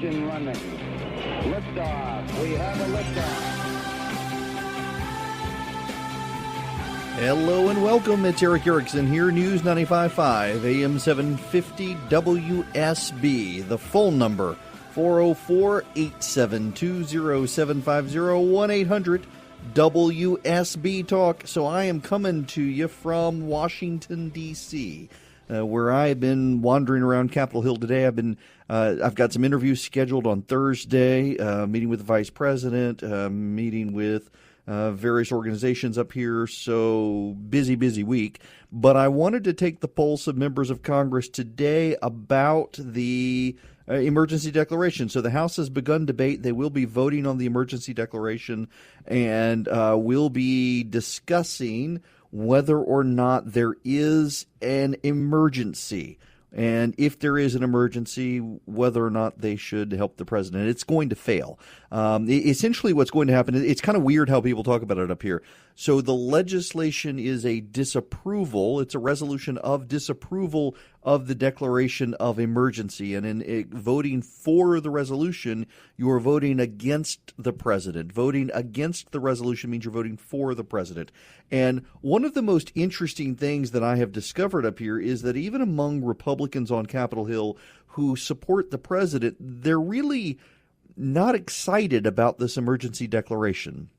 Ignition running. Liftoff. We have a liftoff. Hello and welcome. It's Eric Erickson here, News 95.5, AM 750 WSB. The phone number, 404-872-0750, 1-800-WSB Talk. So I am coming to you from Washington, D.C., where I've been wandering around Capitol Hill today. I've got some interviews scheduled on Thursday, meeting with the Vice President, meeting with various organizations up here, so busy week. But I wanted to take the pulse of members of Congress today about the emergency declaration. So the House has begun debate. They will be voting on the emergency declaration, and we'll be discussing whether or not there is an emergency. And if there is an emergency, whether or not they should help the president. It's going to fail. Essentially what's going to happen, it's kind of weird how people talk about it up here. So the legislation is a disapproval. It's a resolution of disapproval of the declaration of emergency. And in voting for the resolution, you are voting against the president. Voting against the resolution means you're voting for the president. And one of the most interesting things that I have discovered up here is that even among Republicans on Capitol Hill who support the president, they're really not excited about this emergency declaration.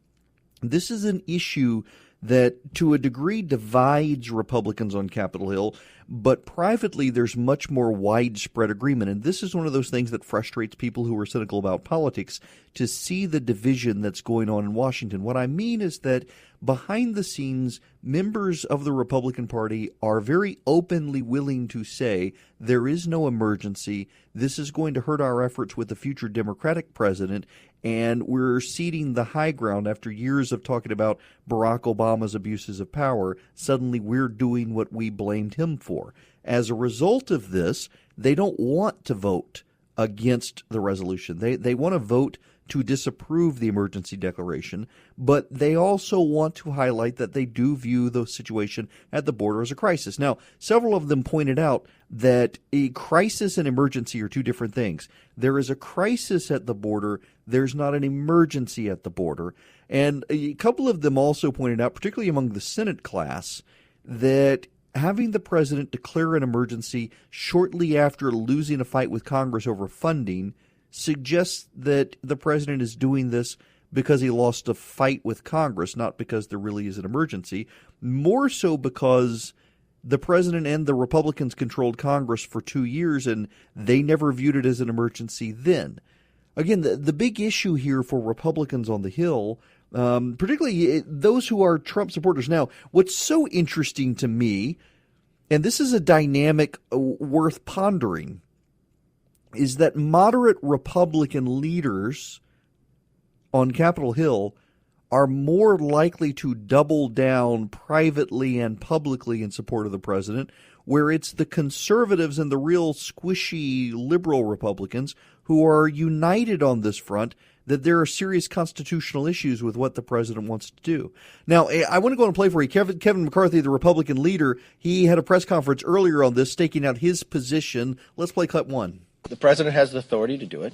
This is an issue that to a degree divides Republicans on Capitol Hill, but privately there's much more widespread agreement. And this is one of those things that frustrates people who are cynical about politics, to see the division that's going on in Washington. What I mean is that behind the scenes, members of the Republican Party are very openly willing to say there is no emergency. This is going to hurt our efforts with the future Democratic president, and we're ceding the high ground after years of talking about Barack Obama's abuses of power. Suddenly we're doing what we blamed him for. As a result of this, they don't want to vote against the resolution. They want to vote to disapprove the emergency declaration, but they also want to highlight that they do view the situation at the border as a crisis. Now, several of them pointed out that a crisis and emergency are two different things. There is a crisis at the border. There's not an emergency at the border. And a couple of them also pointed out, particularly among the Senate class, that having the president declare an emergency shortly after losing a fight with Congress over funding suggests that the president is doing this because he lost a fight with Congress, not because there really is an emergency, more so because the president and the Republicans controlled Congress for 2 years and they never viewed it as an emergency then. Again, the big issue here for Republicans on the Hill, particularly those who are Trump supporters. Now, what's so interesting to me, and this is a dynamic worth pondering, is that moderate Republican leaders on Capitol Hill are more likely to double down privately and publicly in support of the president, where it's the conservatives and the real squishy liberal Republicans who are united on this front that there are serious constitutional issues with what the president wants to do. Now, I want to go and play for you. Kevin McCarthy, the Republican leader, he had a press conference earlier on this, staking out his position. Let's play clip one. The president has the authority to do it.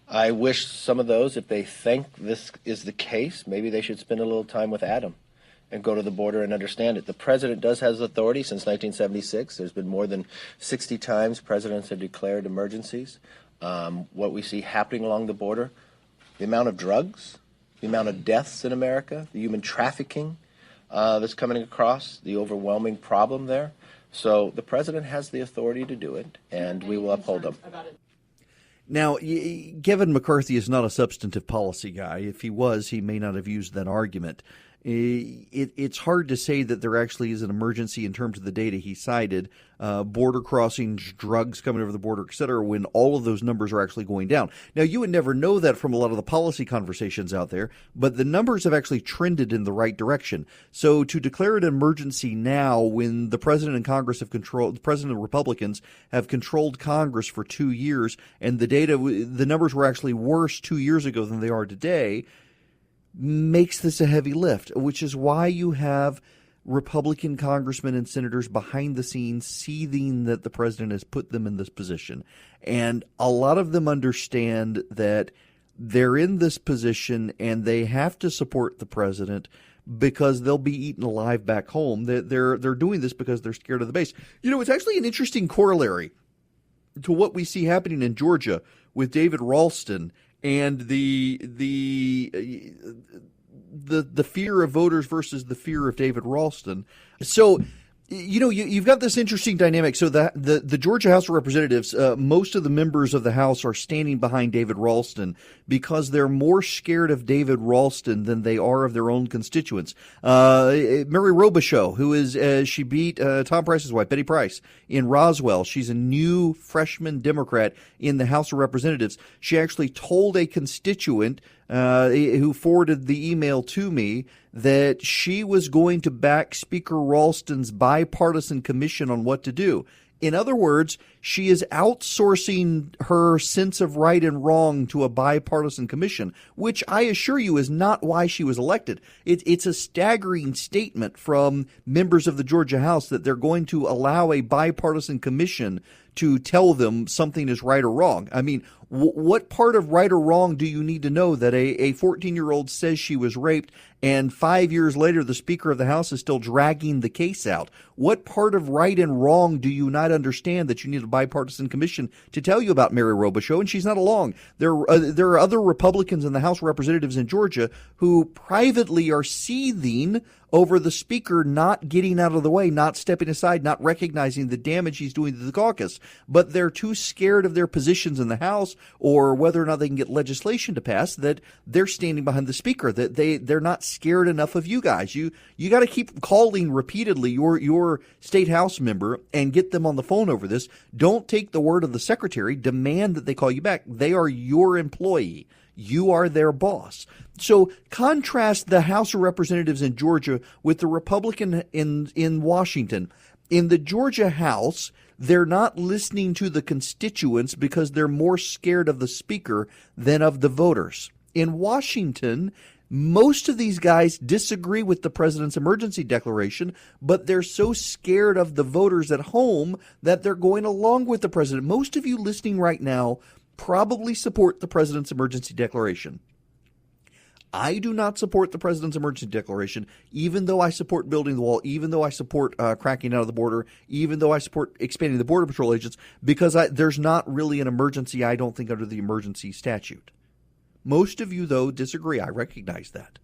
I wish some of those, if they think this is the case, maybe they should spend a little time with Adam and go to the border and understand it. The president does have authority since 1976. There's been more than 60 times presidents have declared emergencies. What we see happening along the border, the amount of drugs, the amount of deaths in America, the human trafficking that's coming across, the overwhelming problem there. So the president has the authority to do it, and we will uphold him. Now, Kevin McCarthy is not a substantive policy guy. If he was, he may not have used that argument. It's hard to say that there actually is an emergency in terms of the data he cited, border crossings, drugs coming over the border, et cetera, when all of those numbers are actually going down. Now, you would never know that from a lot of the policy conversations out there, but the numbers have actually trended in the right direction. So to declare an emergency now when the president and Congress have controlled, the president and Republicans have controlled Congress for 2 years, and the numbers were actually worse 2 years ago than they are today, makes this a heavy lift, which is why you have Republican congressmen and senators behind the scenes seething that the president has put them in this position. And a lot of them understand that they're in this position and they have to support the president because they'll be eaten alive back home. They're doing this because they're scared of the base. You know, it's actually an interesting corollary to what we see happening in Georgia with David Ralston and the fear of voters versus the fear of David Ralston. So, you know, you've got this interesting dynamic. So the Georgia House of Representatives, most of the members of the House are standing behind David Ralston because they're more scared of David Ralston than they are of their own constituents. Mary Robichaud, who is, she beat Tom Price's wife, Betty Price, in Roswell. She's a new freshman Democrat in the House of Representatives. She actually told a constituent who forwarded the email to me that she was going to back Speaker Ralston's bipartisan commission on what to do. In other words, she is outsourcing her sense of right and wrong to a bipartisan commission, which I assure you is not why she was elected. It's a staggering statement from members of the Georgia House that they're going to allow a bipartisan commission to tell them something is right or wrong. I mean, what part of right or wrong do you need to know that a 14-year-old says she was raped and 5 years later the Speaker of the House is still dragging the case out? What part of right and wrong do you not understand that you need a bipartisan commission to tell you about Mary Robichaud? And she's not alone. There are other Republicans in the House of Representatives in Georgia who privately are seething over the Speaker not getting out of the way, not stepping aside, not recognizing the damage he's doing to the caucus. But they're too scared of their positions in the House or whether or not they can get legislation to pass that they're standing behind the Speaker, that they're not scared enough of you guys. You got to keep calling repeatedly your state House member and get them on the phone over this. Don't take the word of the secretary. Demand that they call you back. They are your employee. You are their boss. So contrast the House of Representatives in Georgia with the Republican in Washington. In the Georgia House, they're not listening to the constituents because they're more scared of the Speaker than of the voters. In Washington, most of these guys disagree with the president's emergency declaration, but they're so scared of the voters at home that they're going along with the president. Most of you listening right now probably support the president's emergency declaration. I do not support the president's emergency declaration, even though I support building the wall, even though I support cracking out of the border, even though I support expanding the Border Patrol agents, because there's not really an emergency, I don't think, under the emergency statute. Most of you, though, disagree. I recognize that.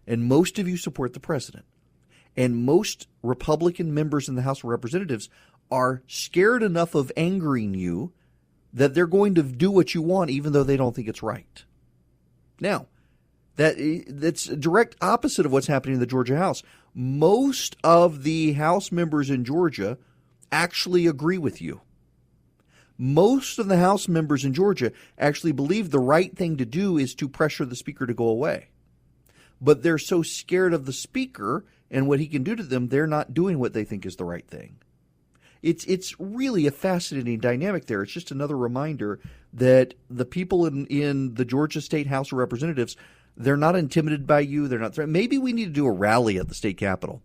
And most of you support the president. And most Republican members in the House of Representatives are scared enough of angering you that they're going to do what you want even though they don't think it's right. Now, that's a direct opposite of what's happening in the Georgia House. Most of the House members in Georgia actually agree with you. Most of the House members in Georgia actually believe the right thing to do is to pressure the Speaker to go away. But they're so scared of the Speaker and what he can do to them, they're not doing what they think is the right thing. It's really a fascinating dynamic there. It's just another reminder that the people in the Georgia State House of Representatives, they're not intimidated by you. They're not threatened. Maybe we need to do a rally at the state capitol.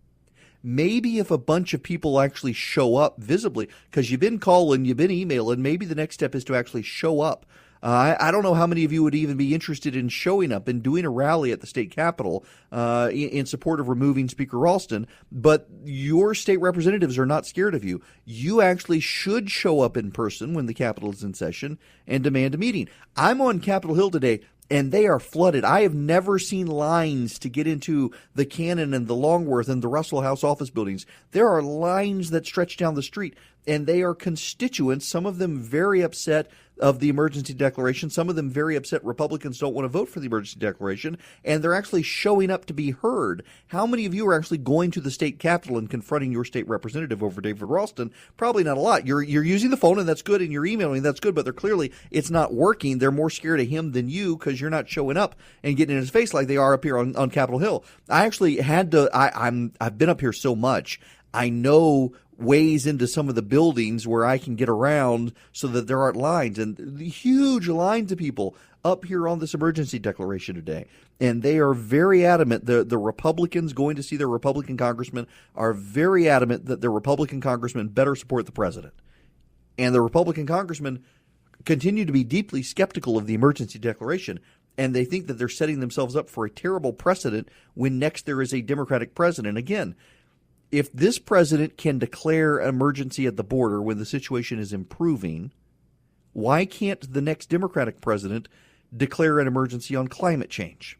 Maybe if a bunch of people actually show up visibly, because you've been calling, you've been emailing, maybe the next step is to actually show up. I don't know how many of you would even be interested in showing up and doing a rally at the state capitol in support of removing Speaker Ralston, but your state representatives are not scared of you. You actually should show up in person when the Capitol is in session and demand a meeting. I'm on Capitol Hill today, and they are flooded. I have never seen lines to get into the Cannon and the Longworth and the Russell House office buildings. There are lines that stretch down the street, and they are constituents, some of them very upset of the emergency declaration, some of them very upset Republicans don't want to vote for the emergency declaration, and they're actually showing up to be heard. How many of you are actually going to the state capitol and confronting your state representative over David Ralston? Probably not a lot. You're using the phone, and that's good, and you're emailing, that's good, but it's not working. They're more scared of him than you because you're not showing up and getting in his face like they are up here on Capitol Hill. I actually had to, I've been up here so much, I know ways into some of the buildings where I can get around so that there aren't lines. And the huge lines of people up here on this emergency declaration today. And they are very adamant. The Republicans going to see their Republican congressmen are very adamant that their Republican congressmen better support the president. And the Republican congressmen continue to be deeply skeptical of the emergency declaration. And they think that they're setting themselves up for a terrible precedent when next there is a Democratic president. Again, if this president can declare an emergency at the border when the situation is improving, why can't the next Democratic president declare an emergency on climate change?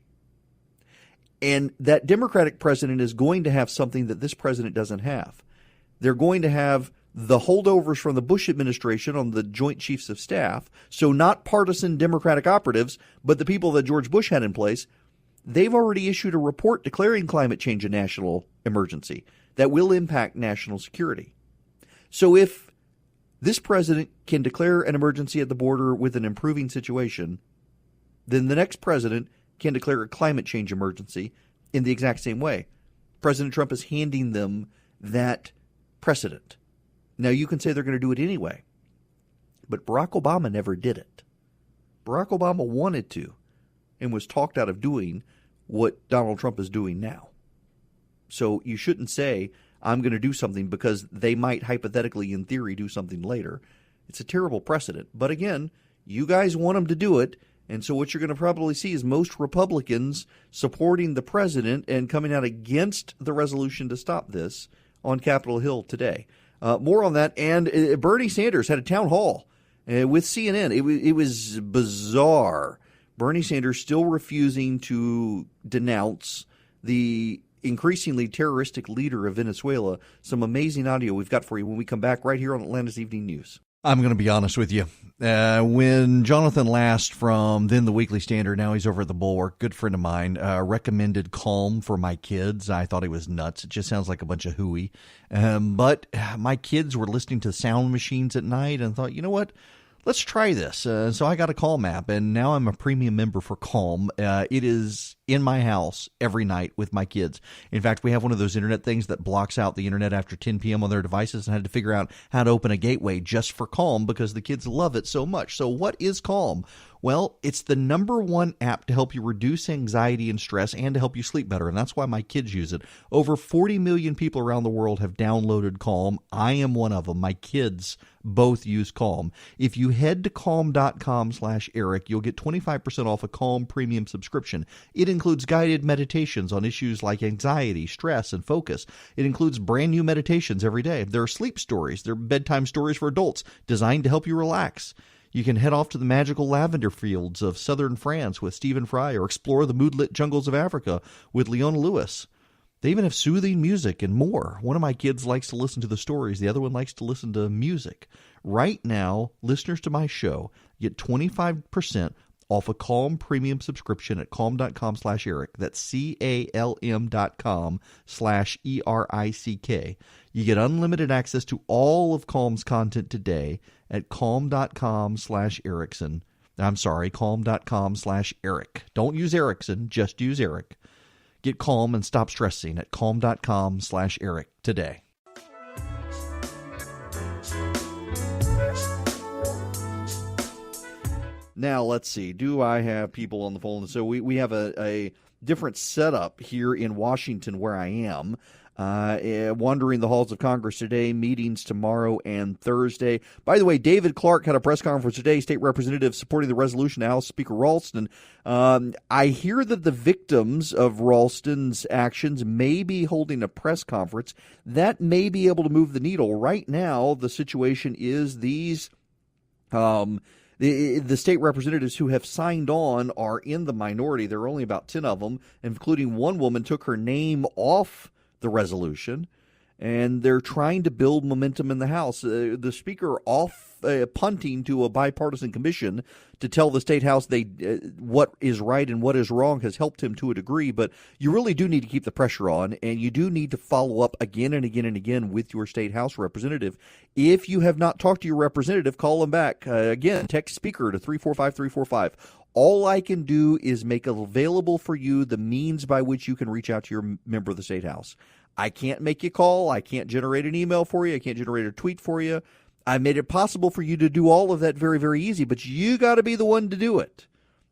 And that Democratic president is going to have something that this president doesn't have. They're going to have the holdovers from the Bush administration on the Joint Chiefs of Staff, so not partisan Democratic operatives, but the people that George Bush had in place. They've already issued a report declaring climate change a national emergency that will impact national security. So if this president can declare an emergency at the border with an improving situation, then the next president can declare a climate change emergency in the exact same way. President Trump is handing them that precedent. Now, you can say they're going to do it anyway, but Barack Obama never did it. Barack Obama wanted to and was talked out of doing what Donald Trump is doing now. So you shouldn't say, I'm going to do something because they might hypothetically, in theory, do something later. It's a terrible precedent. But again, you guys want them to do it. And so what you're going to probably see is most Republicans supporting the president and coming out against the resolution to stop this on Capitol Hill today. More on that. And Bernie Sanders had a town hall with CNN. It was bizarre. Bernie Sanders still refusing to denounce the increasingly terroristic leader of Venezuela. Some amazing audio we've got for you when we come back right here on Atlanta's Evening News. I'm going to be honest with you. When Jonathan Last from then the Weekly Standard, now he's over at the Bulwark, good friend of mine, recommended Calm for my kids, I thought he was nuts. It just sounds like a bunch of hooey. But my kids were listening to sound machines at night and thought, you know what? Let's try this. So I got a Calm app, and now I'm a premium member for Calm. It is in my house every night with my kids. In fact, we have one of those internet things that blocks out the internet after 10 p.m. on their devices, and had to figure out how to open a gateway just for Calm because the kids love it so much. So what is Calm? Well, it's the #1 app to help you reduce anxiety and stress and to help you sleep better, and that's why my kids use it. Over 40 million people around the world have downloaded Calm. I am one of them. My kids both use Calm. If you head to calm.com/Eric, you'll get 25% off a Calm premium subscription. It includes guided meditations on issues like anxiety, stress, and focus. It includes brand new meditations every day. There are sleep stories. There are bedtime stories for adults designed to help you relax. You can head off to the magical lavender fields of southern France with Stephen Fry, or explore the moonlit jungles of Africa with Leona Lewis. They even have soothing music and more. One of my kids likes to listen to the stories. The other one likes to listen to music. Right now, listeners to my show get 25% off a Calm premium subscription at calm.com/Eric. That's CALM.com/ERICK. You get unlimited access to all of Calm's content today at calm.com/Erickson. I'm sorry, calm.com/Eric. Don't use Erickson, just use Eric. Get calm and stop stressing at calm.com/Eric today. Now, let's see. Do I have people on the phone? So we have a different setup here in Washington where I am. Wandering the halls of Congress today, meetings tomorrow and Thursday. By the way, David Clark had a press conference today, state representative supporting the resolution to House Speaker Ralston. I hear that the victims of Ralston's actions may be holding a press conference. That may be able to move the needle. Right now, the situation is these the state representatives who have signed on are in the minority. There are only about 10 of them, including one woman took her name off the resolution, and they're trying to build momentum in the House. The Speaker punting to a bipartisan commission to tell the State House what is right and what is wrong has helped him to a degree, but you really do need to keep the pressure on, and you do need to follow up again and again and again with your State House representative. If you have not talked to your representative, call them back. Again, text Speaker to 345-345. All I can do is make available for you the means by which you can reach out to your member of the State House. I can't make you call. I can't generate an email for you. I can't generate a tweet for you. I made it possible for you to do all of that very, very easy, but you got to be the one to do it.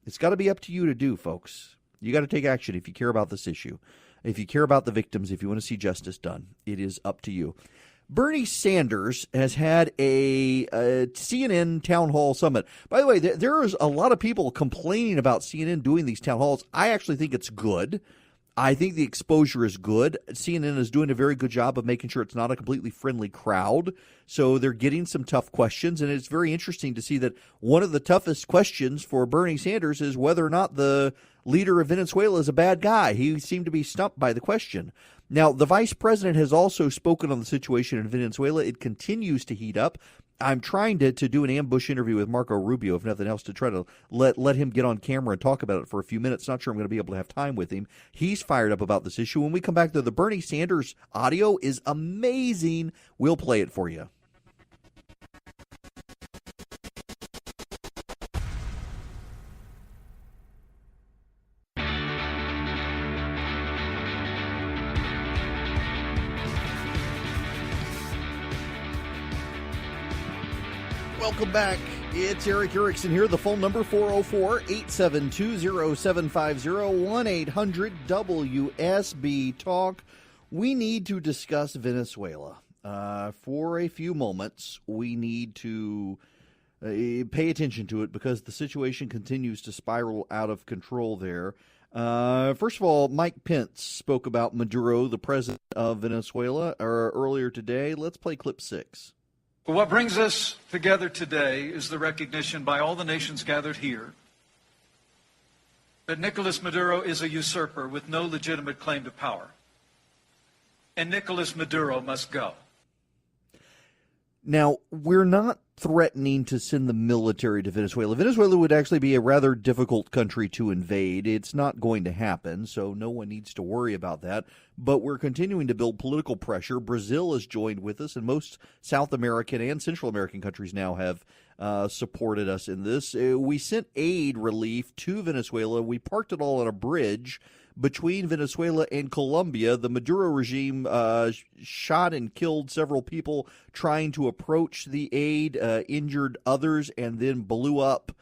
It's got to be up to you to do, folks. You got to take action if you care about this issue. If you care about the victims, if you want to see justice done, it is up to you. Bernie Sanders has had a CNN town hall summit. By the way, there is a lot of people complaining about CNN doing these town halls. I actually think it's good. I think the exposure is good. CNN is doing a very good job of making sure it's not a completely friendly crowd. So they're getting some tough questions, and it's very interesting to see that one of the toughest questions for Bernie Sanders is whether or not the leader of Venezuela is a bad guy. He seemed to be stumped by the question. Now, the vice president has also spoken on the situation in Venezuela. It continues to heat up. I'm trying to do an ambush interview with Marco Rubio, if nothing else, to try to let him get on camera and talk about it for a few minutes. Not sure I'm going to be able to have time with him. He's fired up about this issue. When we come back, though, the Bernie Sanders audio is amazing. We'll play it for you. Welcome back. It's Eric Erickson here. The phone number 404-872-0750, 1-800-WSB-TALK. We need to discuss Venezuela. For a few moments, we need to pay attention to it because the situation continues to spiral out of control there. First of all, Mike Pence spoke about Maduro, the president of Venezuela, earlier today. Let's play clip 6. What brings us together today is the recognition by all the nations gathered here that Nicolas Maduro is a usurper with no legitimate claim to power. And Nicolas Maduro must go. Now, we're not threatening to send the military to Venezuela. Venezuela would actually be a rather difficult country to invade. It's not going to happen, so no one needs to worry about that. But we're continuing to build political pressure. Brazil has joined with us, and most South American and Central American countries now have supported us in this. We sent aid relief to Venezuela. We parked it all on a bridge between Venezuela and Colombia. The Maduro regime shot and killed several people trying to approach the aid, injured others, and then blew up,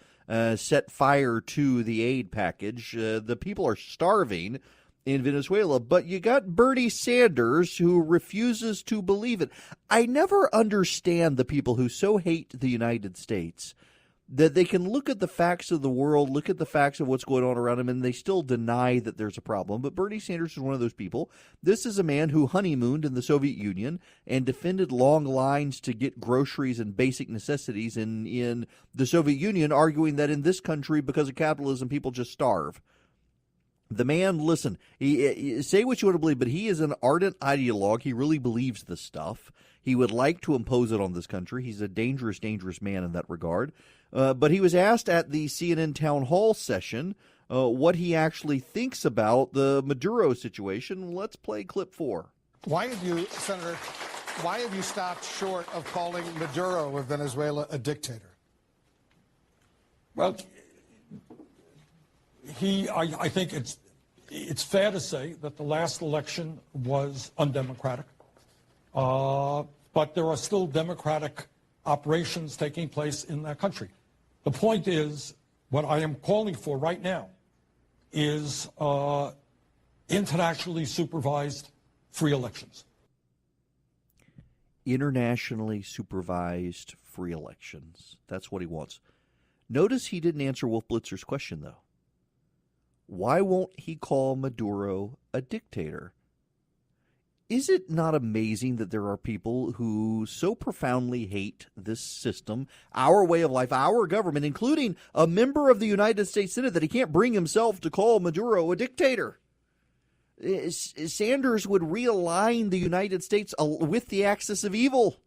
set fire to the aid package. The people are starving in Venezuela, but you got Bernie Sanders who refuses to believe it. I never understand the people who so hate the United States that they can look at the facts of the world, look at the facts of what's going on around them, and they still deny that there's a problem. But Bernie Sanders is one of those people. This is a man who honeymooned in the Soviet Union and defended long lines to get groceries and basic necessities in the Soviet Union, arguing that in this country, because of capitalism, people just starve. The man, listen, he say what you want to believe, but he is an ardent ideologue. He really believes this stuff. He would like to impose it on this country. He's a dangerous, dangerous man in that regard. But he was asked at the CNN town hall session what he actually thinks about the Maduro situation. Let's play clip 4. Why have you, Senator, why have you stopped short of calling Maduro of Venezuela a dictator? Well, I think it's fair to say that the last election was undemocratic, but there are still democratic operations taking place in that country. The point is, what I am calling for right now is internationally supervised free elections. Internationally supervised free elections. That's what he wants. Notice he didn't answer Wolf Blitzer's question, though. Why won't he call Maduro a dictator? Is it not amazing that there are people who so profoundly hate this system, our way of life, our government, including a member of the United States Senate, that he can't bring himself to call Maduro a dictator? Sanders would realign the United States with the axis of evil.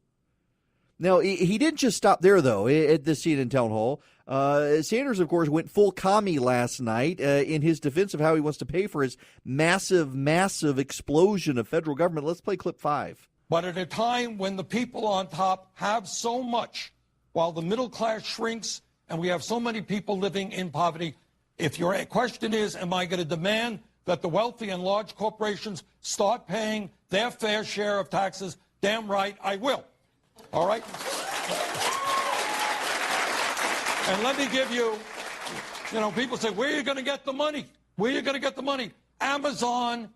Now, he didn't just stop there, though, at the CNN town hall. Sanders, of course, went full commie last night in his defense of how he wants to pay for his massive, massive explosion of federal government. Let's play clip 5. But at a time when the people on top have so much, while the middle class shrinks and we have so many people living in poverty, if your question is, am I going to demand that the wealthy and large corporations start paying their fair share of taxes. Damn right I will. All right? And let me give you, people say, where are you going to get the money? Where are you going to get the money? Amazon,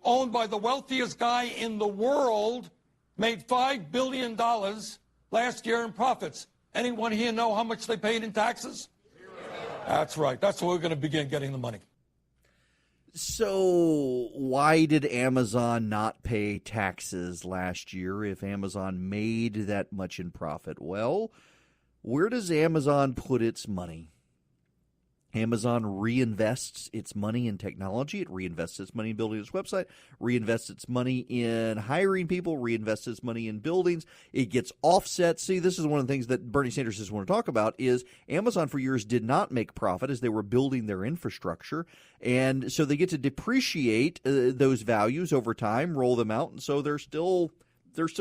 owned by the wealthiest guy in the world, made $5 billion last year in profits. Anyone here know how much they paid in taxes? That's right. That's where we're going to begin getting the money. So why did Amazon not pay taxes last year if Amazon made that much in profit? Well, where does Amazon put its money? Amazon reinvests its money in technology. It reinvests its money in building its website, reinvests its money in hiring people, reinvests its money in buildings. It gets offsets. See, this is one of the things that Bernie Sanders doesn't want to talk about is Amazon for years did not make profit as they were building their infrastructure. And so they get to depreciate those values over time, roll them out. And so they're still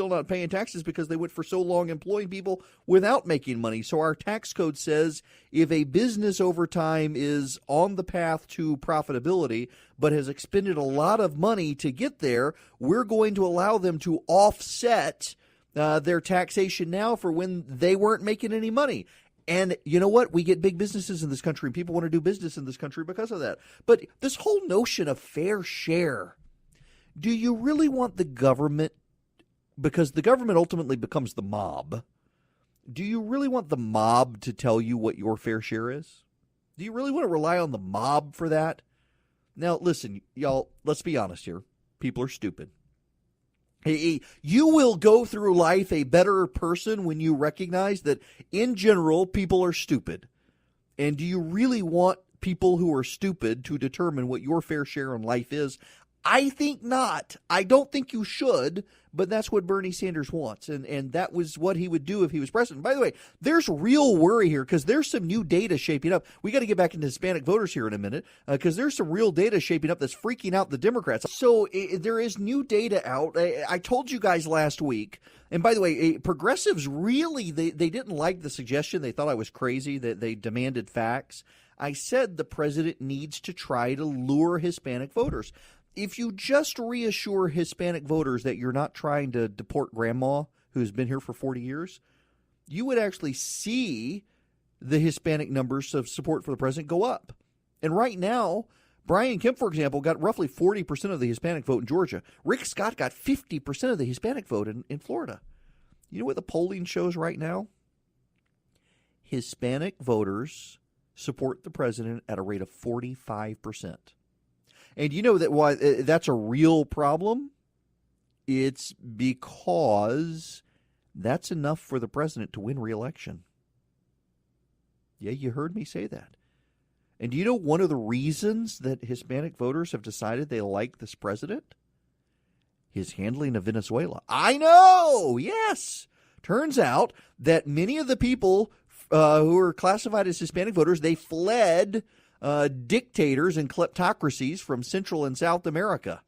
not paying taxes because they went for so long employing people without making money. So our tax code says if a business over time is on the path to profitability but has expended a lot of money to get there, we're going to allow them to offset their taxation now for when they weren't making any money. And you know what? We get big businesses in this country, and people want to do business in this country because of that. But this whole notion of fair share, do you really want the government, because the government ultimately becomes the mob, do you really want the mob to tell you what your fair share is? Do you really want to rely on the mob for that? Now, listen, y'all, let's be honest here. People are stupid. You will go through life a better person when you recognize that, in general, people are stupid. And do you really want people who are stupid to determine what your fair share in life is? I think not. I don't think you should, but that's what Bernie Sanders wants, and that was what he would do if he was president. By the way, there's real worry here because there's some new data shaping up. We got to get back into Hispanic voters here in a minute because there's some real data shaping up that's freaking out the Democrats. So there is new data out. I told you guys last week, and by the way, progressives really, they didn't like the suggestion. They thought I was crazy, that they demanded facts. I said the president needs to try to lure Hispanic voters. If you just reassure Hispanic voters that you're not trying to deport grandma who's been here for 40 years, you would actually see the Hispanic numbers of support for the president go up. And right now, Brian Kemp, for example, got roughly 40% of the Hispanic vote in Georgia. Rick Scott got 50% of the Hispanic vote in Florida. You know what the polling shows right now? Hispanic voters support the president at a rate of 45%. And you know that why that's a real problem? It's because that's enough for the president to win re-election. Yeah, you heard me say that. And do you know one of the reasons that Hispanic voters have decided they like this president? His handling of Venezuela. I know, yes. Turns out that many of the people who are classified as Hispanic voters, they fled dictators and kleptocracies from Central and South America.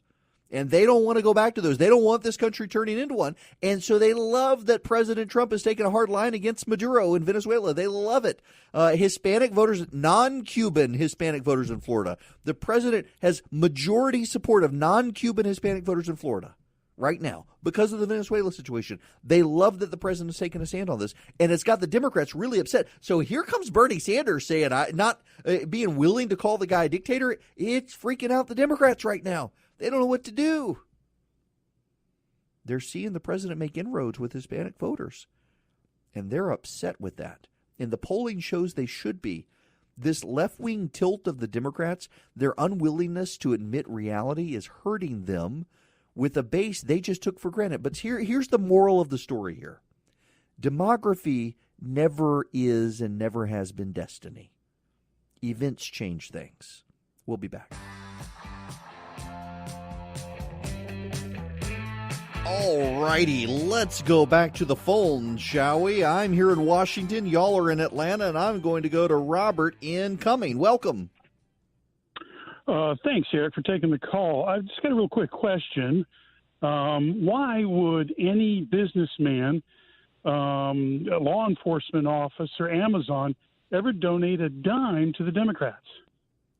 And they don't want to go back to those. They don't want this country turning into one. And so they love that President Trump has taken a hard line against Maduro in Venezuela. They love it. Hispanic voters, non-Cuban Hispanic voters in Florida. The president has majority support of non-Cuban Hispanic voters in Florida right now because of the Venezuela situation. They love that the president has taken a stand on this, and it's got the Democrats really upset. So here comes Bernie Sanders saying, not being willing to call the guy a dictator. It's freaking out the Democrats right now. They don't know what to do. They're seeing the president make inroads with Hispanic voters, and they're upset with that. And the polling shows they should be. This left-wing tilt of the Democrats, their unwillingness to admit reality is hurting them with a base they just took for granted. But here's the moral of the story here. Demography never is and never has been destiny. Events change things. We'll be back. All righty, let's go back to the phone, shall we? I'm here in Washington. Y'all are in Atlanta, and I'm going to go to Robert in Cumming. Welcome. Thanks, Eric, for taking the call. I've just got a real quick question. Why would any businessman, a law enforcement officer, Amazon, ever donate a dime to the Democrats?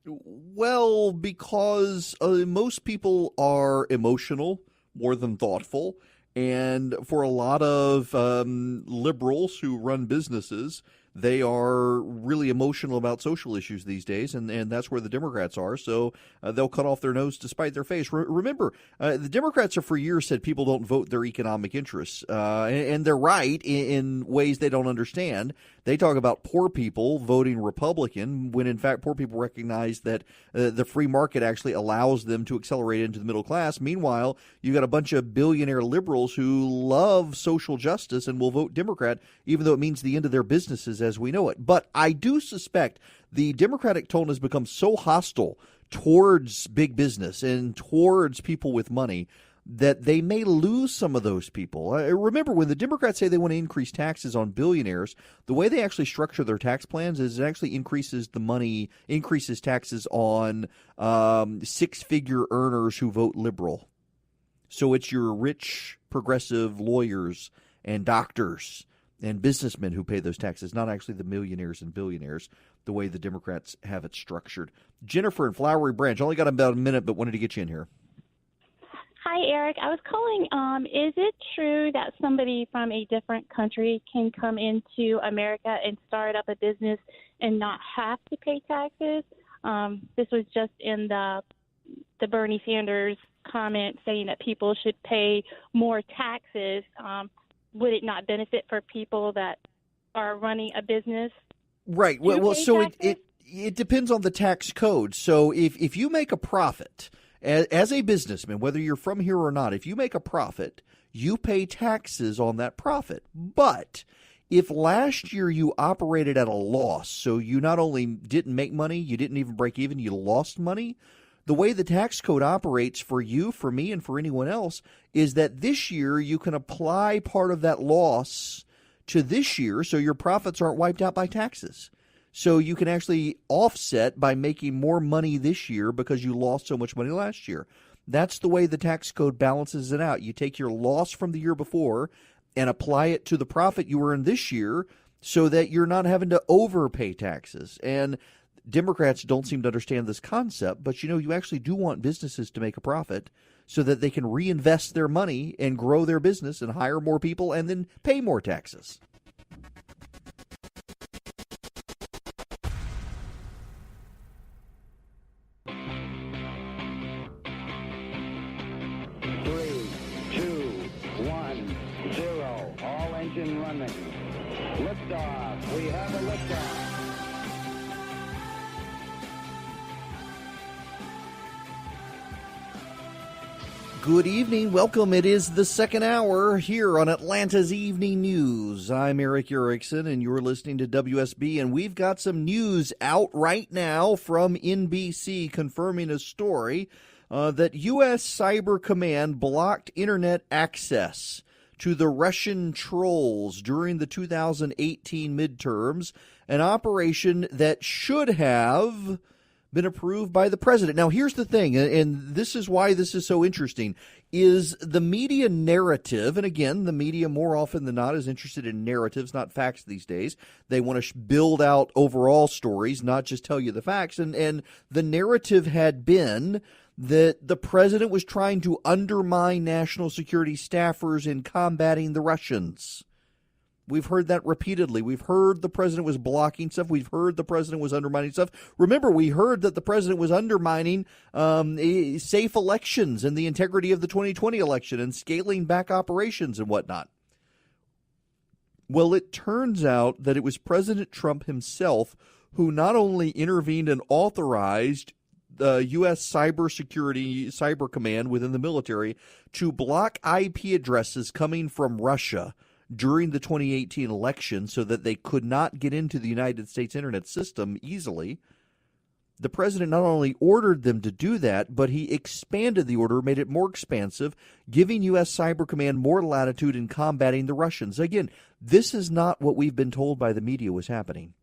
Well, because most people are emotional more than thoughtful. And for a lot of liberals who run businesses, they are really emotional about social issues these days, and that's where the Democrats are. So they'll cut off their nose to spite their face. Remember, the Democrats have for years said people don't vote their economic interests, and they're right in ways they don't understand. They talk about poor people voting Republican when, in fact, poor people recognize that the free market actually allows them to accelerate into the middle class. Meanwhile, you've got a bunch of billionaire liberals who love social justice and will vote Democrat, even though it means the end of their businesses as we know it. But I do suspect the Democratic tone has become so hostile towards big business and towards people with money that they may lose some of those people. Remember, when the Democrats say they want to increase taxes on billionaires, the way they actually structure their tax plans is it actually increases taxes on six-figure earners who vote liberal. So it's your rich, progressive lawyers and doctors and businessmen who pay those taxes, not actually the millionaires and billionaires, the way the Democrats have it structured. Jennifer in Flowery Branch, only got about a minute, but wanted to get you in here. Hi, Eric. I was calling. Is it true that somebody from a different country can come into America and start up a business and not have to pay taxes? This was just in the Bernie Sanders comment saying that people should pay more taxes. Would it not benefit for people that are running a business? Right. Well, so it depends on the tax code. So if you make a profit as a businessman, whether you're from here or not, if you make a profit, you pay taxes on that profit. But if last year you operated at a loss, so you not only didn't make money, you didn't even break even, you lost money, the way the tax code operates for you, for me, and for anyone else is that this year you can apply part of that loss to this year so your profits aren't wiped out by taxes. So you can actually offset by making more money this year because you lost so much money last year. That's the way the tax code balances it out. You take your loss from the year before and apply it to the profit you earned this year so that you're not having to overpay taxes. And Democrats don't seem to understand this concept, but you actually do want businesses to make a profit so that they can reinvest their money and grow their business and hire more people and then pay more taxes. Running. Liftoff. We have a liftoff. Good evening. Welcome. It is the second hour here on Atlanta's Evening News. I'm Eric Erickson, and you're listening to WSB, and we've got some news out right now from NBC confirming a story that U.S. Cyber Command blocked Internet access to the Russian trolls during the 2018 midterms, an operation that should have been approved by the president. Now, here's the thing, and this is why this is so interesting, is the media narrative, and again, the media more often than not is interested in narratives, not facts these days. They want to build out overall stories, not just tell you the facts, and the narrative had been that the president was trying to undermine national security staffers in combating the Russians. We've heard that repeatedly. We've heard the president was blocking stuff. We've heard the president was undermining stuff. Remember, we heard that the president was undermining safe elections and the integrity of the 2020 election and scaling back operations and whatnot. Well, it turns out that it was President Trump himself who not only intervened and authorized the U.S. Cyber Command within the military to block IP addresses coming from Russia during the 2018 election so that they could not get into the United States internet system easily. The president not only ordered them to do that, but he expanded the order, made it more expansive, giving U.S. Cyber Command more latitude in combating the Russians. Again, this is not what we've been told by the media was happening.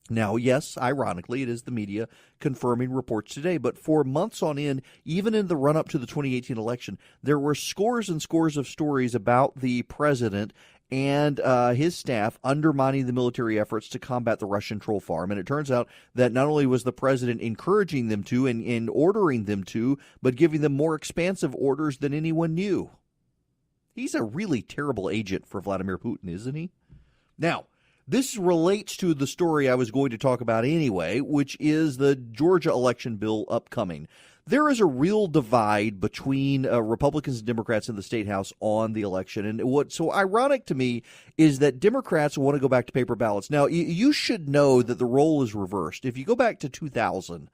Now, yes, ironically, it is the media confirming reports today, but for months on end, even in the run-up to the 2018 election, there were scores and scores of stories about the president and his staff undermining the military efforts to combat the Russian troll farm. And it turns out that not only was the president encouraging them to and ordering them to, but giving them more expansive orders than anyone knew. He's a really terrible agent for Vladimir Putin, isn't he? Now, this relates to the story I was going to talk about anyway, which is the Georgia election bill upcoming. There is a real divide between Republicans and Democrats in the state house on the election. And what's so ironic to me is that Democrats want to go back to paper ballots. Now, you should know that the role is reversed. If you go back to 2000,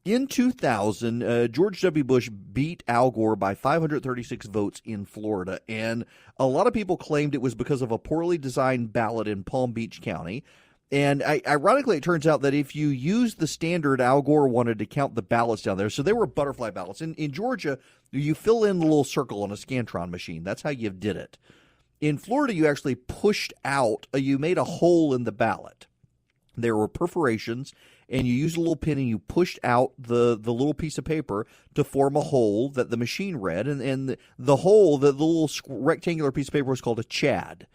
in 2000, George W. Bush beat Al Gore by 536 votes in Florida. And a lot of people claimed it was because of a poorly designed ballot in Palm Beach County. And ironically, it turns out that if you use the standard Al Gore wanted to count the ballots down there, so they were butterfly ballots. In Georgia, you fill in a little circle on a Scantron machine. That's how you did it. In Florida, you actually pushed out, you made a hole in the ballot. There were perforations, and you used a little pin and you pushed out the little piece of paper to form a hole that the machine read. And the hole, the little rectangular piece of paper was called a chad.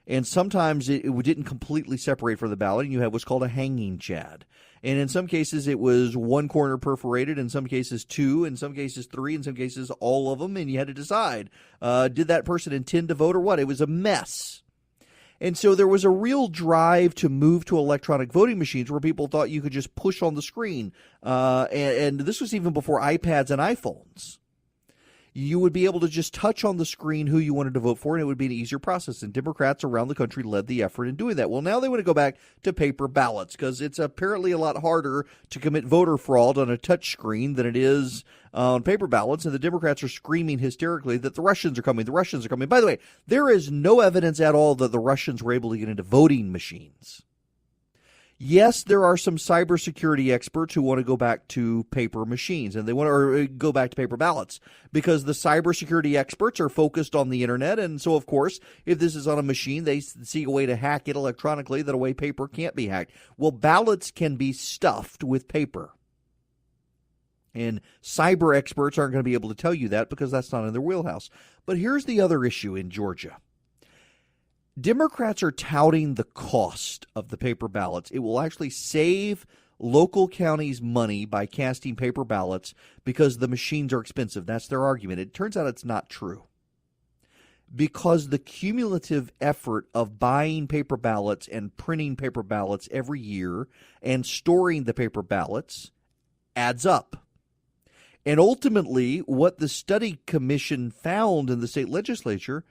And sometimes it didn't completely separate from the ballot, and you have what's called a hanging chad. And in some cases, it was one corner perforated, in some cases two, in some cases three, in some cases all of them, and you had to decide, did that person intend to vote or what? It was a mess. And so there was a real drive to move to electronic voting machines where people thought you could just push on the screen. And this was even before iPads and iPhones. You would be able to just touch on the screen who you wanted to vote for, and it would be an easier process. And Democrats around the country led the effort in doing that. Well, now they want to go back to paper ballots because it's apparently a lot harder to commit voter fraud on a touch screen than it is on paper ballots. And the Democrats are screaming hysterically that the Russians are coming. The Russians are coming. By the way, there is no evidence at all that the Russians were able to get into voting machines. Yes, there are some cybersecurity experts who want to go back to paper machines, and they want to go back to paper ballots because the cybersecurity experts are focused on the internet. And so, of course, if this is on a machine, they see a way to hack it electronically that a way paper can't be hacked. Well, ballots can be stuffed with paper. And cyber experts aren't going to be able to tell you that because that's not in their wheelhouse. But here's the other issue in Georgia. Democrats are touting the cost of the paper ballots. It will actually save local counties money by casting paper ballots because the machines are expensive. That's their argument. It turns out it's not true. Because the cumulative effort of buying paper ballots and printing paper ballots every year and storing the paper ballots adds up. And ultimately, what the study commission found in the state legislature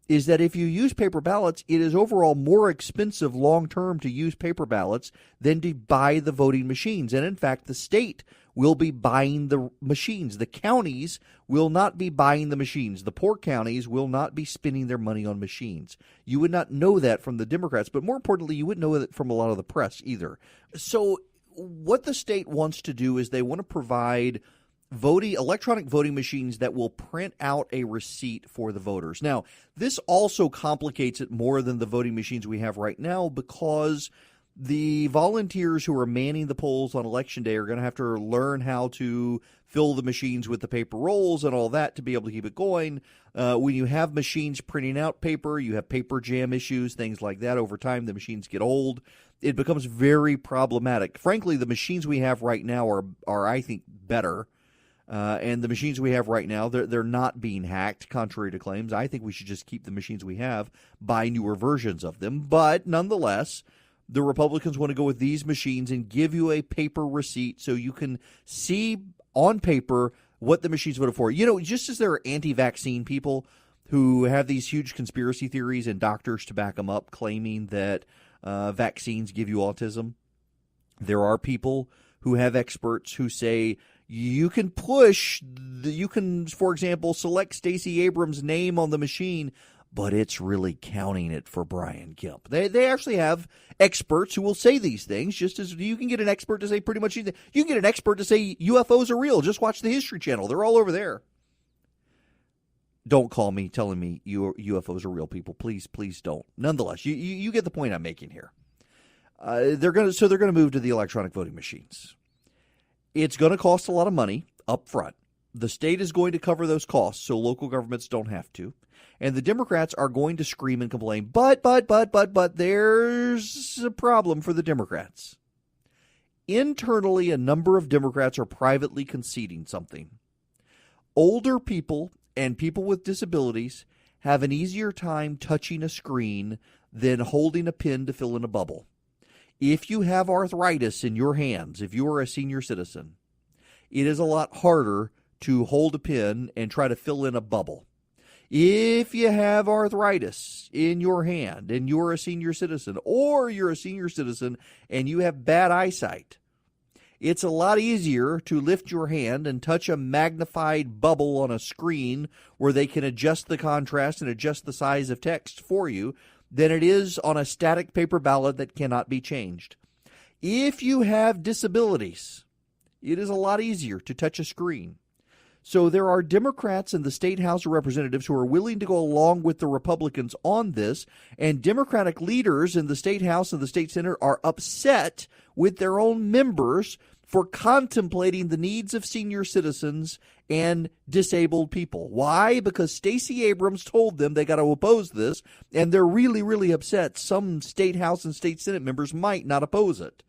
is that if you use paper ballots, it is overall more expensive long-term to use paper ballots than to buy the voting machines. And in fact, the state will be buying the machines. The counties will not be buying the machines. The poor counties will not be spending their money on machines. You would not know that from the Democrats, but more importantly, you wouldn't know it from a lot of the press either. So what the state wants to do is they want to provide electronic voting machines that will print out a receipt for the voters. Now, this also complicates it more than the voting machines we have right now because the volunteers who are manning the polls on Election Day are going to have to learn how to fill the machines with the paper rolls and all that to be able to keep it going. When you have machines printing out paper, you have paper jam issues, things like that. Over time, the machines get old. It becomes very problematic. Frankly, the machines we have right now are I think, better. And the machines we have right now, they're not being hacked, contrary to claims. I think we should just keep the machines we have, buy newer versions of them. But nonetheless, the Republicans want to go with these machines and give you a paper receipt so you can see on paper what the machines voted for. You know, just as there are anti-vaccine people who have these huge conspiracy theories and doctors to back them up, claiming that vaccines give you autism, there are people who have experts who say, you can, for example, select Stacey Abrams' name on the machine, but it's really counting it for Brian Kemp. They actually have experts who will say these things, just as you can get an expert to say pretty much anything. You can get an expert to say UFOs are real. Just watch the History Channel. They're all over there. Don't call me telling me UFOs are real, people. Please don't. Nonetheless, you get the point I'm making here. They're going to move to the electronic voting machines. It's going to cost a lot of money up front. The state is going to cover those costs so local governments don't have to. And the Democrats are going to scream and complain, but there's a problem for the Democrats. Internally, a number of Democrats are privately conceding something. Older people and people with disabilities have an easier time touching a screen than holding a pen to fill in a bubble. If you have arthritis in your hands, if you are a senior citizen, it is a lot harder to hold a pen and try to fill in a bubble. If you have arthritis in your hand and you're a senior citizen, or you're a senior citizen and you have bad eyesight, it's a lot easier to lift your hand and touch a magnified bubble on a screen where they can adjust the contrast and adjust the size of text for you than it is on a static paper ballot that cannot be changed. If you have disabilities, it is a lot easier to touch a screen. So there are Democrats in the State House of Representatives who are willing to go along with the Republicans on this, and Democratic leaders in the State House and the State Senate are upset with their own members for contemplating the needs of senior citizens and disabled people. Why? Because Stacey Abrams told them they got to oppose this, and they're really, really upset. Some State House and State Senate members might not oppose it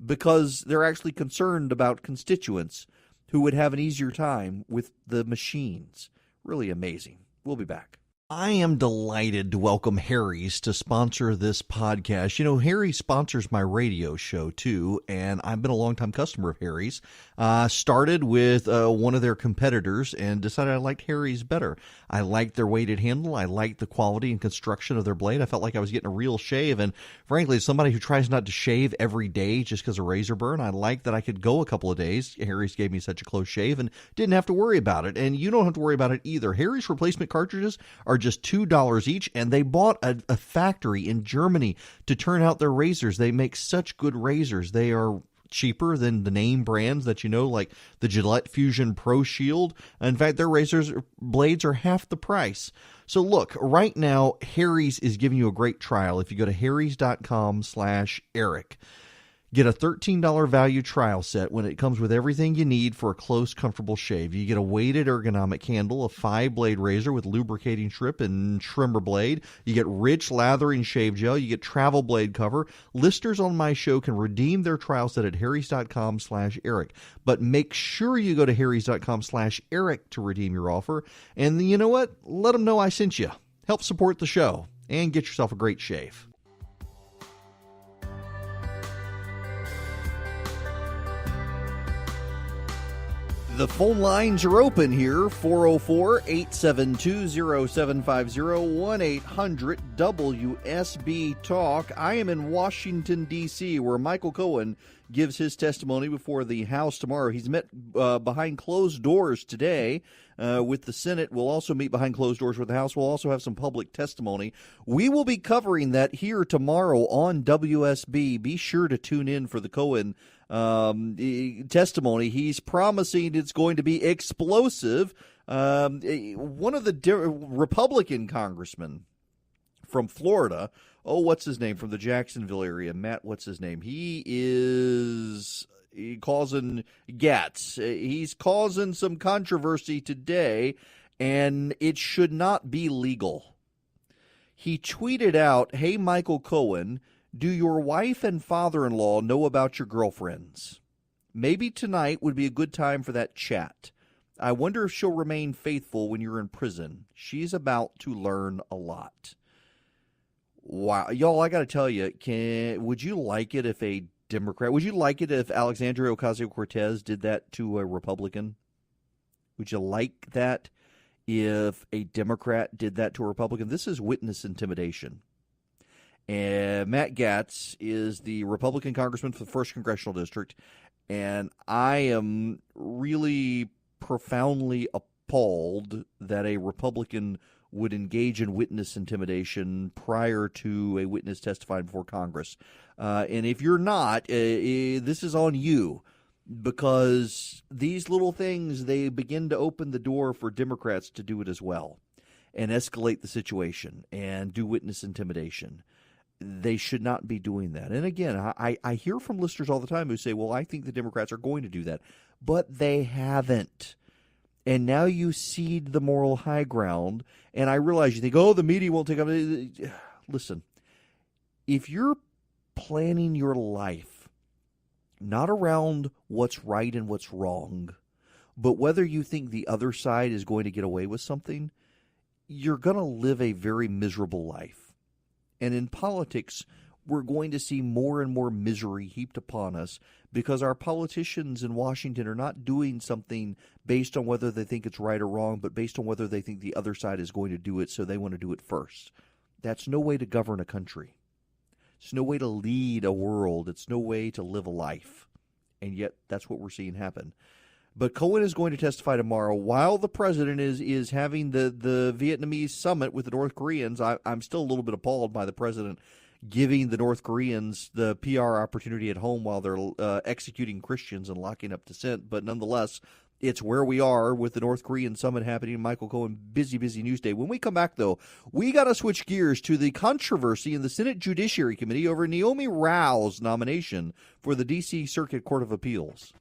because they're actually concerned about constituents who would have an easier time with the machines. Really amazing. We'll be back. I am delighted to welcome Harry's to sponsor this podcast. You know, Harry sponsors my radio show, too, and I've been a longtime customer of Harry's. Started with one of their competitors and decided I liked Harry's better. I liked their weighted handle. I liked the quality and construction of their blade. I felt like I was getting a real shave, and frankly, as somebody who tries not to shave every day just because of razor burn, I liked that I could go a couple of days. Harry's gave me such a close shave and didn't have to worry about it, and you don't have to worry about it either. Harry's replacement cartridges are just $2 each, and they bought a factory in Germany to turn out their razors. They make such good razors. They are cheaper than the name brands that you know, like the Gillette Fusion Pro Shield. In fact, their razors blades are half the price. So look, right now, Harry's is giving you a great trial. If you go to harrys.com/Eric, get a $13 value trial set when it comes with everything you need for a close, comfortable shave. You get a weighted ergonomic handle, a 5-blade razor with lubricating strip and trimmer blade. You get rich lathering shave gel. You get travel blade cover. Listeners on my show can redeem their trial set at harrys.com/Eric. But make sure you go to harrys.com/Eric to redeem your offer. And you know what? Let them know I sent you. Help support the show and get yourself a great shave. The phone lines are open here, 404-872-0750, 1-800-WSB-TALK. I am in Washington, D.C., where Michael Cohen gives his testimony before the House tomorrow. He's met behind closed doors today with the Senate. We'll also meet behind closed doors with the House. We'll also have some public testimony. We will be covering that here tomorrow on WSB. Be sure to tune in for the Cohen testimony. He's promising it's going to be explosive. One of the Republican congressmen from Florida, what's his name, from the Jacksonville area, Matt, what's his name? He is causing gats. He's causing some controversy today, and it should not be legal. He tweeted out, "Hey, Michael Cohen, do your wife and father-in-law know about your girlfriends? Maybe tonight would be a good time for that chat. I wonder if she'll remain faithful when you're in prison. She's about to learn a lot." Wow. Y'all, I got to tell you, would you like it if a Democrat, would you like it if Alexandria Ocasio-Cortez did that to a Republican? Would you like that if a Democrat did that to a Republican? This is witness intimidation. And Matt Gaetz is the Republican congressman for the 1st Congressional District, and I am really profoundly appalled that a Republican would engage in witness intimidation prior to a witness testifying before Congress. And if you're not, this is on you, because these little things, they begin to open the door for Democrats to do it as well and escalate the situation and do witness intimidation. They should not be doing that. And again, I hear from listeners all the time who say, well, I think the Democrats are going to do that. But they haven't. and now you cede the moral high ground. And I realize you think, oh, the media won't take up. Listen, if you're planning your life not around what's right and what's wrong, but whether you think the other side is going to get away with something, you're going to live a very miserable life. And in politics, we're going to see more and more misery heaped upon us because our politicians in Washington are not doing something based on whether they think it's right or wrong, but based on whether they think the other side is going to do it, so they want to do it first. That's no way to govern a country. It's no way to lead a world. It's no way to live a life. And yet that's what we're seeing happen. But Cohen is going to testify tomorrow while the president is having the Vietnamese summit with the North Koreans. I'm still a little bit appalled by the president giving the North Koreans the PR opportunity at home while they're executing Christians and locking up dissent. But nonetheless, it's where we are with the North Korean summit happening. Michael Cohen, busy news day. When we come back, though, we got to switch gears to the controversy in the Senate Judiciary Committee over Naomi Rao's nomination for the D.C. Circuit Court of Appeals.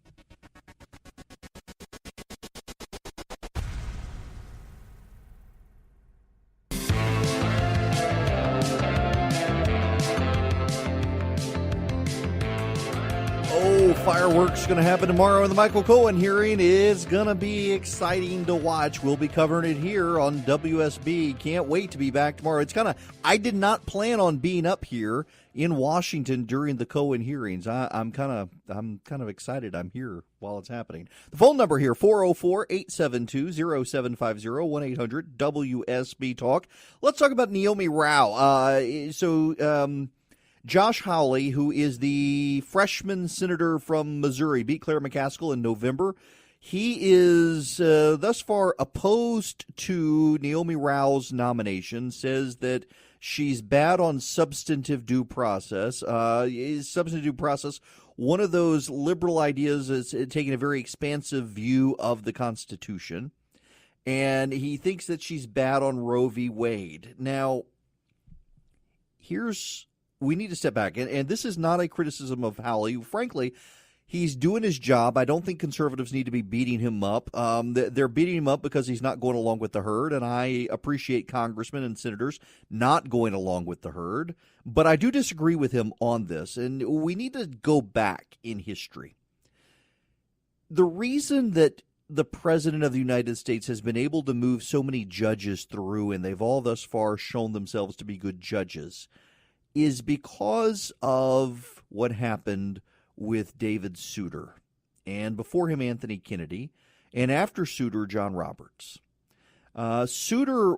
Fireworks going to happen tomorrow in the Michael Cohen hearing. Is going to be exciting to watch. We'll be covering it here on WSB. Can't wait to be back tomorrow. It's kind of, I did not plan on being up here in Washington during the Cohen hearings. I'm kind of excited I'm here while it's happening. The phone number here, 404-872-0750, 1-800-WSB Talk. Let's talk about Naomi Rao. Josh Hawley, who is the freshman senator from Missouri, beat Claire McCaskill in November. He is thus far opposed to Naomi Rao's nomination, says that she's bad on substantive due process. Substantive due process, one of those liberal ideas is taking a very expansive view of the Constitution. And he thinks that she's bad on Roe v. Wade. Now, we need to step back, and this is not a criticism of Hawley. Frankly, he's doing his job. I don't think conservatives need to be beating him up. They're beating him up because he's not going along with the herd, and I appreciate congressmen and senators not going along with the herd. But I do disagree with him on this, and we need to go back in history. The reason that the President of the United States has been able to move so many judges through, and they've all thus far shown themselves to be good judges, is because of what happened with David Souter, and before him Anthony Kennedy, and after Souter, John Roberts. Souter,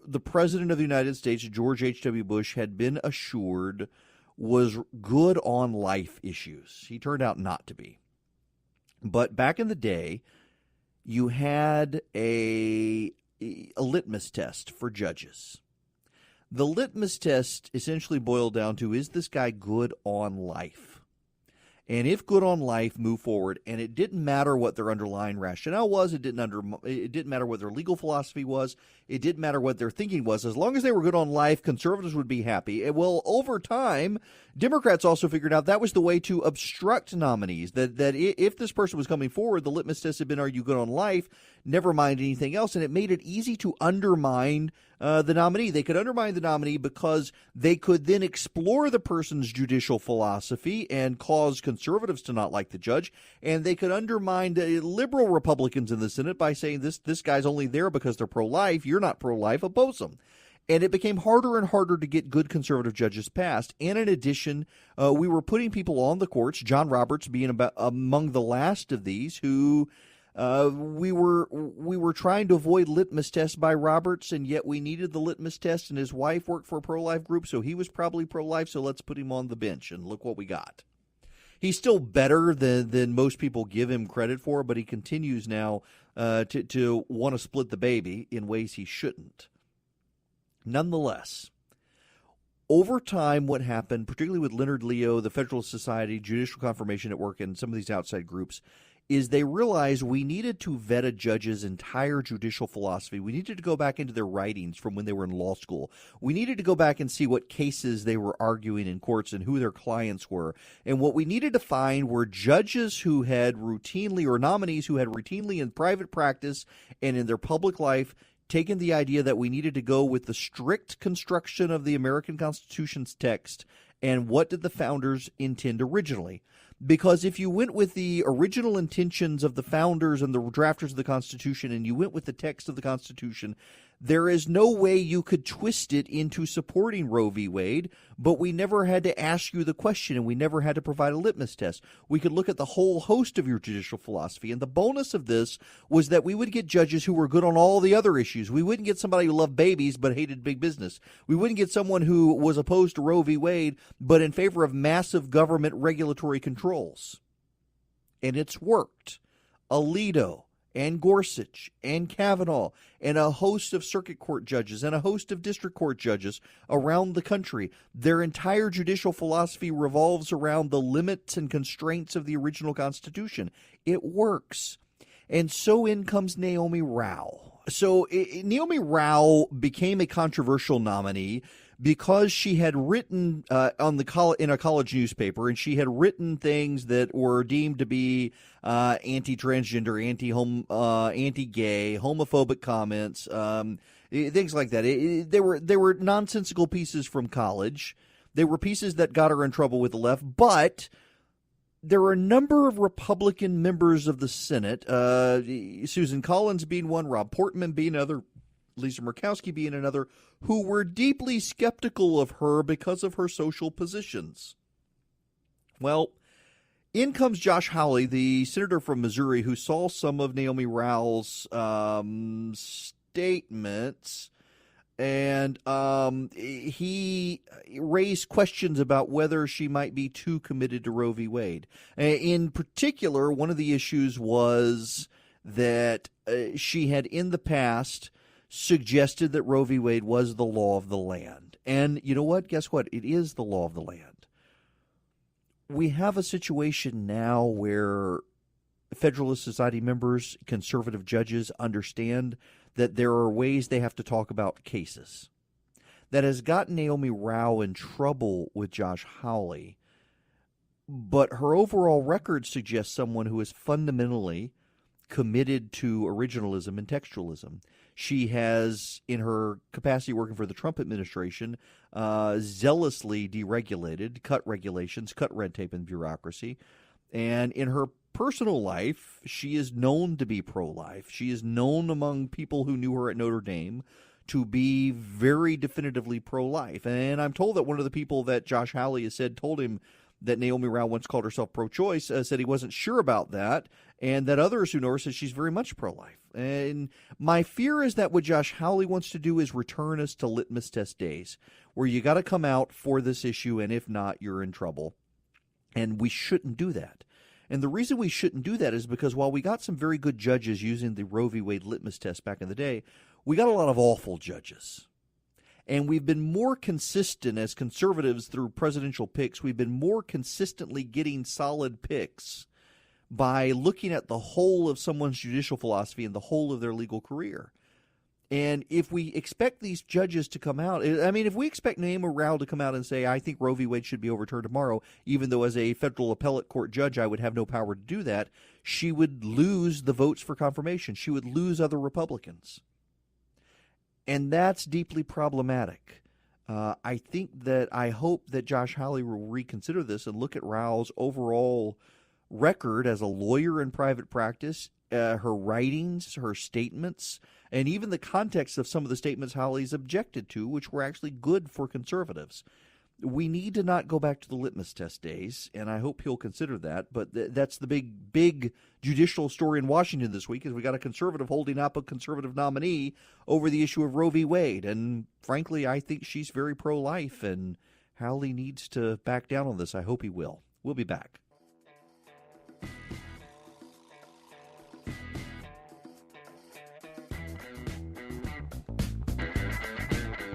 the President of the United States, George H.W. Bush, had been assured was good on life issues. He turned out not to be. But back in the day, you had a litmus test for judges. The litmus test essentially boiled down to, is this guy good on life? And if good on life, move forward. And it didn't matter what their underlying rationale was. It didn't matter what their legal philosophy was. It didn't matter what their thinking was. As long as they were good on life, conservatives would be happy. And well, over time, Democrats also figured out that was the way to obstruct nominees. That if this person was coming forward, the litmus test had been, are you good on life? Never mind anything else. And it made it easy to undermine the nominee. They could undermine the nominee because they could then explore the person's judicial philosophy and cause conservatives to not like the judge. And they could undermine the liberal Republicans in the Senate by saying this guy's only there because they're pro-life. You're not pro-life. Oppose them. And it became harder and harder to get good conservative judges passed. And in addition, we were putting people on the courts, John Roberts being among the last of these, who we were trying to avoid litmus tests by Roberts, and yet we needed the litmus test, and his wife worked for a pro-life group, so he was probably pro-life, so let's put him on the bench, and look what we got. He's still better than most people give him credit for, but he continues now to want to split the baby in ways he shouldn't. Nonetheless, over time, what happened, particularly with Leonard Leo, the Federalist Society, Judicial Confirmation Network, and some of these outside groups, is they realized we needed to vet a judge's entire judicial philosophy. We needed to go back into their writings from when they were in law school. We needed to go back and see what cases they were arguing in courts and who their clients were. And what we needed to find were judges who had routinely, or nominees who had routinely in private practice and in their public life, taken the idea that we needed to go with the strict construction of the American Constitution's text and what did the founders intend originally. Because if you went with the original intentions of the founders and the drafters of the Constitution and you went with the text of the Constitution, there is no way you could twist it into supporting Roe v. Wade, but we never had to ask you the question and we never had to provide a litmus test. We could look at the whole host of your judicial philosophy, and the bonus of this was that we would get judges who were good on all the other issues. We wouldn't get somebody who loved babies but hated big business. We wouldn't get someone who was opposed to Roe v. Wade but in favor of massive government regulatory controls. And it's worked. Alito and Gorsuch and Kavanaugh and a host of circuit court judges and a host of district court judges around the country. Their entire judicial philosophy revolves around the limits and constraints of the original Constitution. It works. And so in comes Naomi Rao. So Naomi Rao became a controversial nominee because she had written in a college newspaper, and she had written things that were deemed to be anti-transgender, anti-gay, homophobic comments, things like that. They were nonsensical pieces from college. They were pieces that got her in trouble with the left, but there were a number of Republican members of the Senate, Susan Collins being one, Rob Portman being another, Lisa Murkowski being another, who were deeply skeptical of her because of her social positions. Well, in comes Josh Hawley, the senator from Missouri, who saw some of Naomi Rao's statements, and he raised questions about whether she might be too committed to Roe v. Wade. In particular, one of the issues was that she had in the past suggested that Roe v. Wade was the law of the land. And you know what? Guess what? It is the law of the land. We have a situation now where Federalist Society members, conservative judges, understand that there are ways they have to talk about cases. That has gotten Naomi Rao in trouble with Josh Hawley, but her overall record suggests someone who is fundamentally committed to originalism and textualism. She has, in her capacity working for the Trump administration, zealously deregulated, cut regulations, cut red tape and bureaucracy. And in her personal life, she is known to be pro-life. She is known among people who knew her at Notre Dame to be very definitively pro-life. And I'm told that one of the people that Josh Hawley has said told him that Naomi Rao once called herself pro-choice, said he wasn't sure about that, and that others who know her said she's very much pro-life. And my fear is that what Josh Hawley wants to do is return us to litmus test days, where you got to come out for this issue, and if not, you're in trouble. And we shouldn't do that. And the reason we shouldn't do that is because while we got some very good judges using the Roe v. Wade litmus test back in the day, we got a lot of awful judges. And we've been more consistent as conservatives through presidential picks. We've been more consistently getting solid picks by looking at the whole of someone's judicial philosophy and the whole of their legal career. And if we expect these judges to come out, I mean, if we expect Naomi Rao to come out and say, I think Roe v. Wade should be overturned tomorrow, even though as a federal appellate court judge I would have no power to do that, she would lose the votes for confirmation. She would lose other Republicans. And that's deeply problematic. I hope that Josh Hawley will reconsider this and look at Rao's overall record as a lawyer in private practice, her writings, her statements, and even the context of some of the statements Hawley's objected to, which were actually good for conservatives. We need to not go back to the litmus test days, and I hope he'll consider that. But that's the big judicial story in Washington this week, is we got a conservative holding up a conservative nominee over the issue of Roe v. Wade. And frankly, I think she's very pro-life, and Hawley needs to back down on this. I hope he will. We'll be back.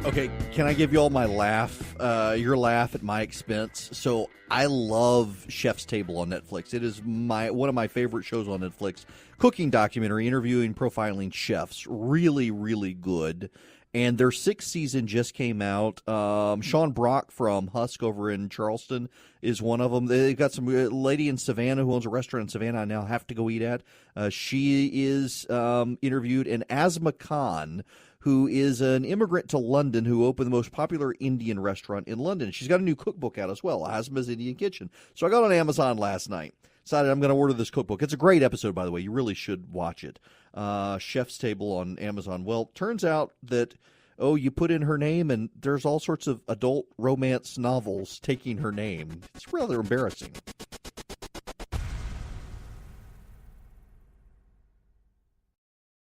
Okay, can I give you all my laugh your laugh at my expense. So I love Chef's Table on Netflix. It is one of my favorite shows on Netflix. Cooking documentary, interviewing, profiling chefs. Really, really good. And their 6th season just came out. Sean Brock from Husk over in Charleston is one of them. They've got some lady in Savannah who owns a restaurant in Savannah I now have to go eat at. She is interviewed. And Asma Khan, who is an immigrant to London who opened the most popular Indian restaurant in London. She's got a new cookbook out as well, Asma's Indian Kitchen. So I got on Amazon last night. Decided I'm going to order this cookbook. It's a great episode, by the way. You really should watch it. Chef's Table on Amazon. Well, turns out that, you put in her name, and there's all sorts of adult romance novels taking her name. It's rather embarrassing.